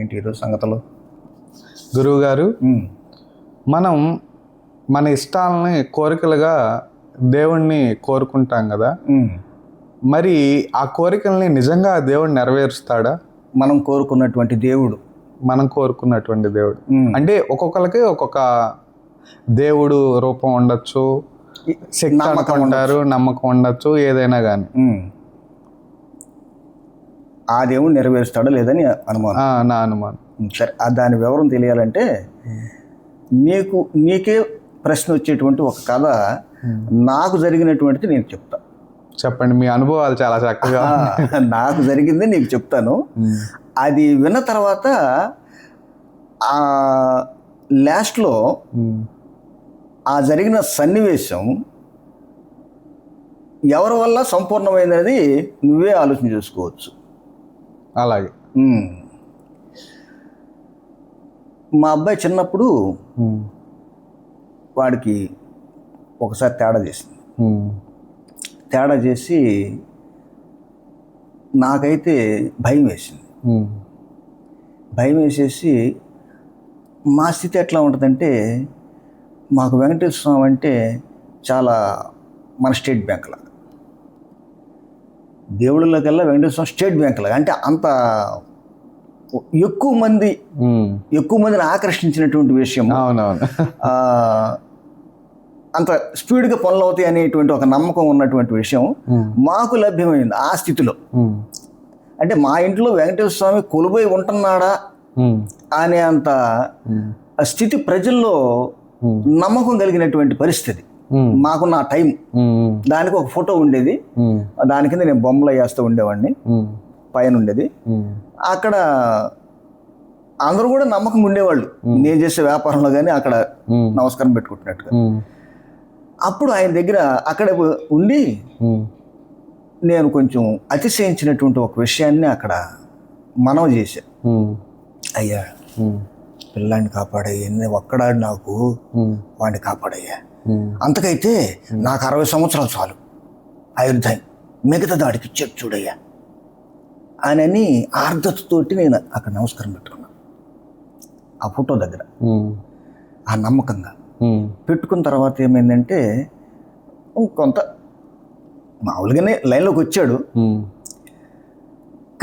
ఏంటి ఈరోజు సంగతులు? గురువుగారు, మనం మన ఇష్టాలని కోరికలుగా దేవుణ్ణి కోరుకుంటాం కదా, మరి ఆ కోరికల్ని నిజంగా దేవుడు నెరవేరుస్తాడా? మనం కోరుకున్నటువంటి దేవుడు అంటే ఒక్కొక్కరికి ఒక్కొక్క దేవుడు రూపం ఉండొచ్చు, శక్తి అనుకుంటారు, నమ్మకం ఉండొచ్చు, ఏదైనా కానీ ఆ దేవుడు నెరవేరుస్తాడో లేదని అనుమానం. నా అనుమానం. సరే, దాని వివరం తెలియాలంటే నీకే ప్రశ్న వచ్చేటువంటి ఒక కథ నాకు జరిగినటువంటిది నేను చెప్తా. చెప్పండి, మీ అనుభవాలు చాలా చక్కగా. నాకు జరిగింది నీకు చెప్తాను. అది విన్న తర్వాత లాస్ట్లో ఆ జరిగిన సన్నివేశం ఎవరి వల్ల సంపూర్ణమైనది నువ్వే ఆలోచన చేసుకోవచ్చు. అలాగే మా అబ్బాయి చిన్నప్పుడు వాడికి ఒకసారి తేడా చేసి నాకైతే భయం వేసేసి మా స్థితి ఎట్లా ఉంటుందంటే, మాకు వెంకటేశ్వర స్వామి అంటే చాలా మన స్టేట్ బ్యాంక్ లాగా, దేవుళ్ళకల్లా వెంకటేశ్వర స్వామి స్టేట్ బ్యాంక్ లాగా, అంటే అంత ఎక్కువ మందిని ఆకర్షించినటువంటి విషయం. అంత స్పీడ్గా పనులు అవుతాయి అనేటువంటి ఒక నమ్మకం ఉన్నటువంటి విషయం మాకు లభ్యమైంది ఆ స్థితిలో. అంటే మా ఇంట్లో వెంకటేశ్వర స్వామి కొలువై ఉంటున్నాడా అనే అంత స్థితి ప్రజల్లో నమ్మకం కలిగినటువంటి పరిస్థితి మాకున్న ఆ టైం. దానికి ఒక ఫోటో ఉండేది, దాని కింద నేను బొమ్మలు వేస్తూ ఉండేవాడిని, పైన ఉండేది. అక్కడ అందరూ కూడా నమ్మకం ఉండేవాళ్ళు, నేను చేసే వ్యాపారంలో కానీ అక్కడ నమస్కారం పెట్టుకుంటున్నట్టుగా. అప్పుడు ఆయన దగ్గర అక్కడ ఉండి నేను కొంచెం అతిశయించినటువంటి ఒక విషయాన్ని అక్కడ మనవి చేశాను. అయ్యా, పిల్లాన్ని కాపాడయ్యా, ఒక్కడాడు నాకు వాడిని కాపాడయ్యా, అంతకైతే నాకు 60 సంవత్సరాలు చాలు ఆయుర్దాయం, మిగతా దాడికి ఇచ్చేది చూడయ్యా అని ఆర్ద్రతతోటి నేను అక్కడ నమస్కారం పెట్టుకున్నాను. ఆ ఫోటో దగ్గర ఆ నమ్మకంగా పెట్టుకున్న తర్వాత ఏమైందంటే, కొంత మామూలుగానే లైన్లోకి వచ్చాడు,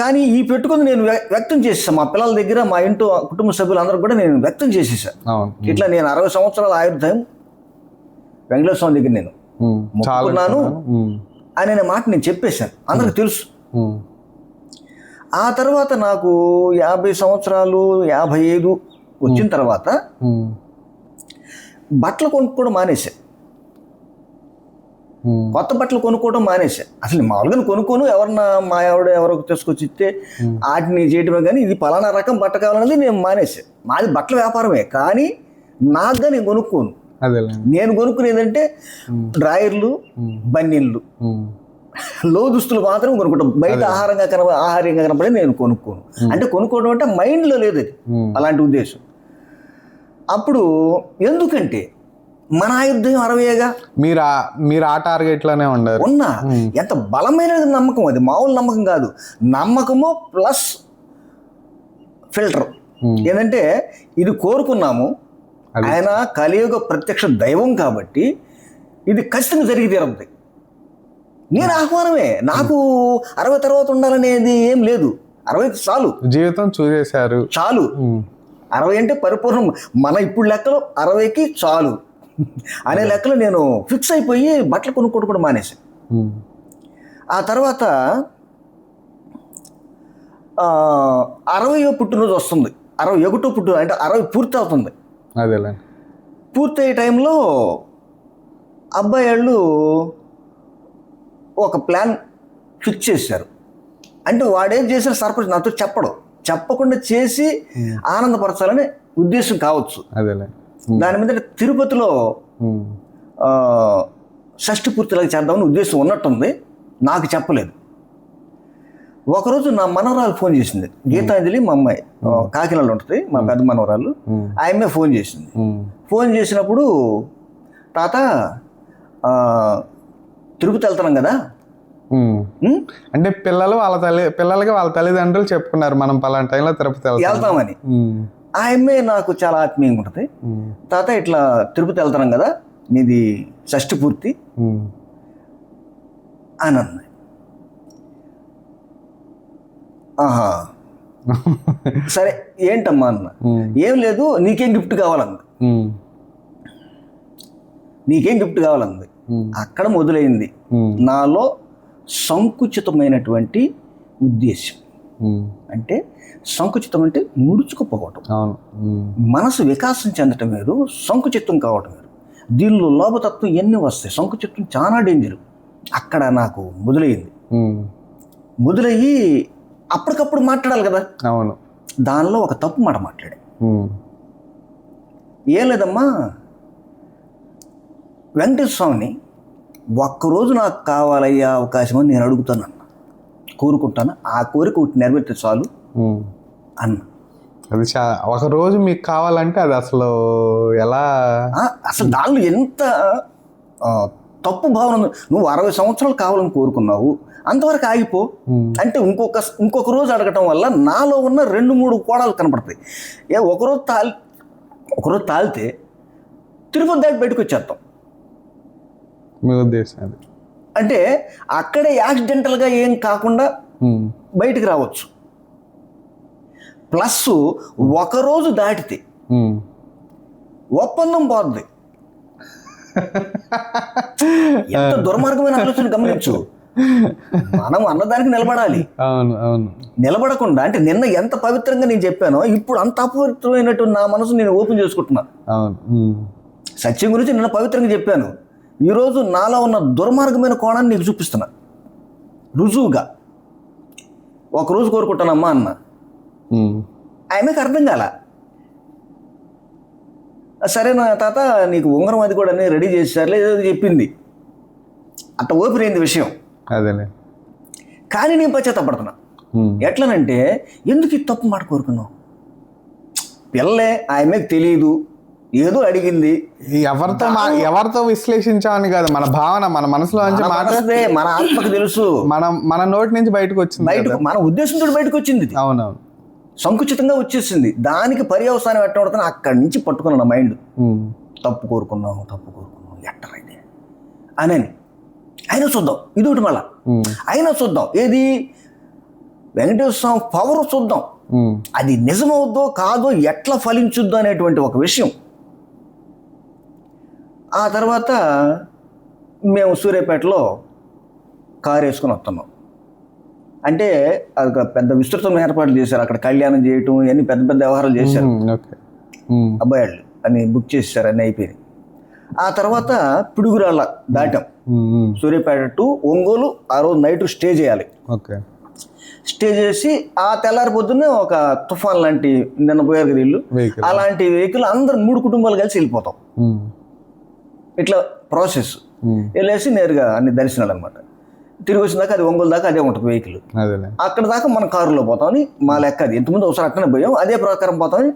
కానీ ఈ పెట్టుకుని నేను వ్యక్తం చేసేసాను మా పిల్లల దగ్గర, మా ఇంట్లో కుటుంబ సభ్యులందరూ కూడా నేను వ్యక్తం చేసేసాను. ఇట్లా నేను 60 సంవత్సరాల ఆయుర్దాయం వెంకటేశ్వర స్వామి దగ్గర నేను మొక్కుకున్నాను అనే మాట నేను చెప్పేశాను, అందరికి తెలుసు. ఆ తర్వాత నాకు 50 సంవత్సరాలు 55 వచ్చిన తర్వాత బట్టలు కొనుక్కోవడం మానేసా, కొత్త బట్టలు కొనుక్కోవడం మానేసా. అసలు మామూలుగా కొనుక్కోను, ఎవరన్నా మా ఎవరో తీసుకొచ్చి ఇస్తే వాటిని చేయటమే, కానీ ఇది పలానా రకం బట్ట కావాలనేది నేను మానేసా. మాది బట్టల వ్యాపారమే, కానీ నాకుగా నేను కొనుక్కోను. నేను కొనుక్కునేదంటే డ్రాయర్లు, బన్నీళ్ళు, లో దుస్తులు మాత్రం కొనుక్కుంటాం. బయట ఆహార్యంగా కనపడే నేను కొనుక్కోను. అంటే కొనుక్కోవడం అంటే మైండ్లో లేదు అది, అలాంటి ఉద్దేశం. అప్పుడు ఎందుకంటే మన ఆయుర్దాయం 60గా, మీరు ఆ టార్గెట్లోనే ఉన్నా. ఎంత బలమైన నమ్మకం అది, మామూలు నమ్మకం కాదు. నమ్మకము ప్లస్ ఫిల్టర్. ఏంటంటే ఇది కోరుకున్నాము, ఆయన కలియుగ ప్రత్యక్ష దైవం కాబట్టి ఇది ఖచ్చితంగా జరిగి తీరుతుంది. నేను ఆహ్వానమే, నాకు 60 తర్వాత ఉండాలనేది ఏం లేదు. 60 చాలు, జీవితం చూసేశారు చాలు. 60 అంటే పరిపూర్ణం. మన ఇప్పుడు లెక్కలో 60కి చాలు అనే లెక్కలో నేను ఫిక్స్ అయిపోయి బట్టలు కొనుక్కోవడం కూడా మానేసాను. ఆ తర్వాత 60వ పుట్టినరోజు వస్తుంది, 61వ పుట్టినరోజు, అంటే 60 పూర్తి అవుతుంది. పూర్తయ్యే టైంలో అబ్బాయి వాళ్ళు ఒక ప్లాన్ ఫిక్స్ చేశారు. అంటే వాడేం చేశారు, సర్ప్రైజ్ నాతో చెప్పకుండా చేసి ఆనందపరచాలనే ఉద్దేశం కావచ్చు. దాని మీద తిరుపతిలో షష్ఠి పూర్తిలాగా చేద్దామని ఉద్దేశం ఉన్నట్టుంది, నాకు చెప్పలేదు. ఒకరోజు నా మనవరాలు ఫోన్ చేసింది, గీతాంజలి, మా అమ్మాయి కాకినాడలో ఉంటుంది, మా పెద్ద మనవరాలు. ఆమె ఫోన్ చేసింది. ఫోన్ చేసినప్పుడు, తాత తిరుపతి వెళ్తున్నాం కదా ఉం? అంటే పిల్లలకి వాళ్ళ తల్లిదండ్రులు చెప్పుకున్నారు మనం పలానా టైంలో తిరుపతి వెళ్తాం. వెళ్తామని. ఆ అమ్మాయి నాకు చాలా ఆత్మీయంగా ఉంటుంది. తాత ఇట్లా తిరుపతి వెళ్తున్నాం కదా, నీది షష్ఠి పూర్తి అని అన్నది. ఆహా సరే ఏంటమ్మా అన్న. ఏం లేదు, నీకేం గిఫ్ట్ కావాలంది. నీకేం గిఫ్ట్ కావాలంది. అక్కడ మొదలైంది నాలో సంకుచితమైనటువంటి ఉద్దేశం. అంటే సంకుచితం అంటే ముడుచుకుపోవటం, మనసు వికాసం చెందటం వేరు, సంకుచితం కావటం వేరు. దీనిలో లోభతత్వం ఎన్ని వస్తాయి. సంకుచితం చాలా డేంజర్. అక్కడ నాకు మొదలయ్యి అప్పటికప్పుడు మాట్లాడాలి కదా. అవును. దానిలో ఒక తప్పు మాట మాట్లాడే. ఏం లేదమ్మా, వెంకటేశ్వర స్వామిని ఒక్కరోజు నాకు కావాలయ్యే అవకాశం అని నేను అడుగుతానన్న, కోరుకుంటాను. ఆ కోరిక ఒకటి నెరవేర్తే చాలు అన్న. అది ఒక రోజు మీకు కావాలంటే అది అసలు ఎలా, అసలు దానిలో ఎంత తప్పు భావన ఉంది. నువ్వు 60 సంవత్సరాలు కావాలని కోరుకున్నావు, అంతవరకు ఆగిపో. అంటే ఇంకొక రోజు అడగటం వల్ల నాలో ఉన్న 2-3 కోణాలు కనపడతాయి. ఒకరోజు తాలితే తిరుపతి దాటి బయటకు వచ్చేస్తాం. మీ ఉద్దేశం అది. అంటే అక్కడే యాక్సిడెంటల్గా ఏం కాకుండా బయటికి రావచ్చు. ప్లస్ ఒకరోజు దాటితే ఒప్పందం పోద్ది. ఎంత దుర్మార్గమైన ఆలోచన గమనించు. మనం అన్నదానికి నిలబడాలి. అవును అవును. నిలబడకుండా అంటే నిన్న ఎంత పవిత్రంగా నేను చెప్పానో ఇప్పుడు అంత అపవిత్రమైనట్టు నా మనసు నేను ఓపెన్ చేసుకుంటున్నా. సత్యం గురించి నిన్న పవిత్రంగా చెప్పాను, ఈరోజు నాలో ఉన్న దుర్మార్గమైన కోణాన్ని నీకు చూపిస్తున్నా రుజువుగా. ఒకరోజు కోరుకుంటానమ్మా అన్న, ఆమెకు అర్థం కాల. సరే నా తాత నీకు ఉంగరం అది కూడా రెడీ చేశారులే ఏదో చెప్పింది, అంత ఓపిరైంది విషయం. అదేలే. కానీ నేను పశ్చాత్తపడుతున్నా. ఎట్లనంటే ఎందుకు ఈ తప్పు మాట కోరుకున్నావు? పిల్లే ఆమెకు తెలియదు, ఏదో అడిగింది. ఎవరితో విశ్లేషించామని కాదు, మన భావన మన మనసులో నుంచి మాట్లాడితే మన ఆత్మకు తెలుసు. మన నోటి నుంచి బయటకు వచ్చింది, మన ఉద్దేశంతో బయటకు వచ్చింది. అవునవును. సంకుచితంగా వచ్చేసింది. దానికి పర్యవసానం ఎట్టబడుతున్నా అక్కడి నుంచి పట్టుకున్నా నా మైండ్. తప్పు కోరుకున్నాము ఎట్టరైతే అని అయినా చూద్దాం. ఇది ఒకటి మళ్ళా అయినా చూద్దాం. ఏది వెంకటేశ్వర స్వామి పవర్ చూద్దాం, అది నిజమవుద్దో కాదో, ఎట్లా ఫలించుద్దో అనేటువంటి ఒక విషయం. ఆ తర్వాత మేము సూర్యాపేటలో కారు వేసుకొని వస్తున్నాం. అంటే అది పెద్ద విస్తృతం ఏర్పాట్లు చేశారు. అక్కడ కళ్యాణం చేయటం ఇవన్నీ పెద్ద పెద్ద వ్యవహారాలు చేశారు. అబ్బాయిళ్ళు అని బుక్ చేశారు, అన్నీ అయిపోయింది. ఆ తర్వాత పిడుగురాళ్ళ దాటాం. సూర్యాపేట టు ఒంగోలు ఆ రోజు నైట్ స్టే చేయాలి. స్టే చేసి ఆ తెల్లారి పొద్దున్నే ఒక తుఫాన్ లాంటి నిన్న పోయారు కదా ఇల్లు, అలాంటి వెహికల్ అందరు 3 కుటుంబాలు కలిసి వెళ్ళిపోతాం. ఇట్లా ప్రాసెస్ వెళ్ళేసి నేరుగా అన్ని దర్శనాలు అనమాట. తిరిగి వచ్చిన దాకా అది ఒంగోలు దాకా అదే ఉంటుంది వెహికల్. అక్కడ దాకా మనం కారులో పోతామని మా లెక్క. అది ఇంతకుముందు ఒకసారి అక్కనే పోయాం, అదే ప్రకారం పోతామని.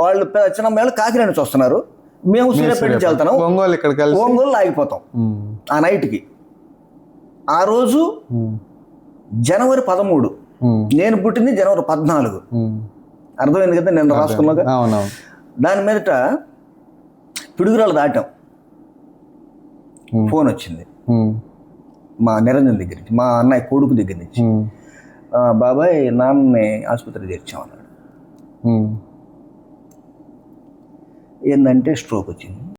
వాళ్ళు చిన్నమ్మాయిలు కాకినాడ నుంచి వస్తున్నారు, మేము సూర్యాపేట నుంచి వెళ్తున్నాం. ఒంగోలు ఆగిపోతాం ఆ నైట్కి. ఆ రోజు జనవరి 13, నేను పుట్టింది జనవరి 14. అర్థమైంది కదా నేను రాసుకున్నాగా. దాని మీదట పిడుగురాలు దాటాం. ఫోన్ వచ్చింది మా నిరంజన్ దగ్గర నుంచి, మా అన్నయ్య కొడుకు దగ్గర నుంచి. బాబాయ్ నాన్నని ఆసుపత్రి చేర్చామన్నాడు. ఏంటంటే స్ట్రోక్ వచ్చింది.